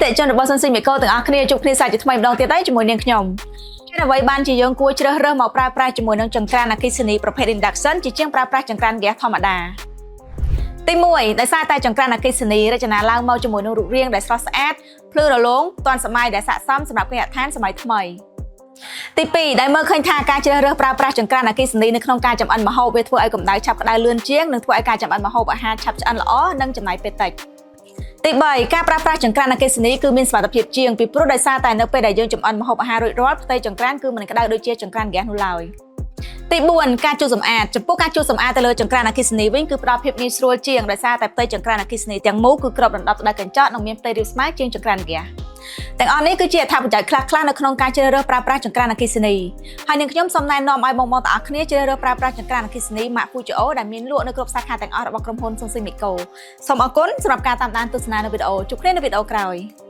តេជនរបស់សុនស៊ីមីកូទាំងអស់គ្នាជួបគ្នាសាជាថ្មីម្ដងទៀតហើយជាមួយនាងខ្ញុំហើយអ្វីបានជាយើងគួរជ្រើសរើសមកប្រើប្រាស់ជាមួយនឹងចង្ក្រានអគ្គិសនីប្រភេទ Induction ជាជាងប្រើប្រាស់ចង្ក្រានហ្គាសធម្មតាទី1ដោយសារតែចង្ក្រានអគ្គិសនីរចនាឡើងមកជាមួយនឹងរូបរាងដែលស្រស់ស្អាតភ្លឺរលោងទាន់សម័យដែលស័ក្តិសមសម្រាប់គេហដ្ឋានសម័យថ្មីទី2ដែលមើលឃើញថាការជ្រើសរើសប្រើប្រាស់ចង្ក្រានអគ្គិសនីនៅក្នុងការចម្អិនម្ហូបវាធ្វើឲ្យកម្ដៅឆាប់ក្ដៅលឿនជាងនិងធ្វើឲ្យការចម្អិនម្ហូបអាហារឆាប់ឆ្អិនល្អនិងចំណាយពេលតិចទី3ការប្រើប្រាស់ចង្ក្រានអគ្គិសនីគឺមានសុវត្ថិភាពជាងពីព្រោះដោយសារតែនៅពេលដែលយើងចម្អិនម្ហូបអាហាររួចរាល់ផ្ទៃចង្ក្រានគឺមិនក្ដៅដូចជាចង្ក្រានហ្គាសនោះឡើយទី4ការជូតសម្អាតចំពោះការជូតសម្អាតទៅលើចង្ក្រានអគ្គិសនីវិញគឺផ្ដល់ភាពងាយស្រួលជាងដោយសារតែផ្ទៃចង្ក្រានអគ្គិសនីទាំងមូលគឺគ្របដណ្ដប់ដោយកញ្ចក់និងមានផ្ទៃរាបស្មើជាងចង្ក្រានហ្គាសទាំងអស់នេះគឺជាអត្ថប្រយោជន៍ខ្លះៗនៅក្នុងការជ្រើសរើសប្រើប្រាស់ចង្ក្រានអគ្គិសនីហើយនឹងខ្ញុំសូមណែនាំឲ្យបងប្អូនទាំងអស់គ្នាជ្រើសរើសប្រើប្រាស់ចង្ក្រានអគ្គិសនីម៉ាក Fujio ដែលមានលក់នៅគ្រប់សាខាទាំងអស់របស់ក្រុមហ៊ុន Sonsin Miko សូមអរគុណសម្រាប់ការតាមដានទស្សនានៅវីដេអូជួបគ្នានៅវីដេអូក្រោយ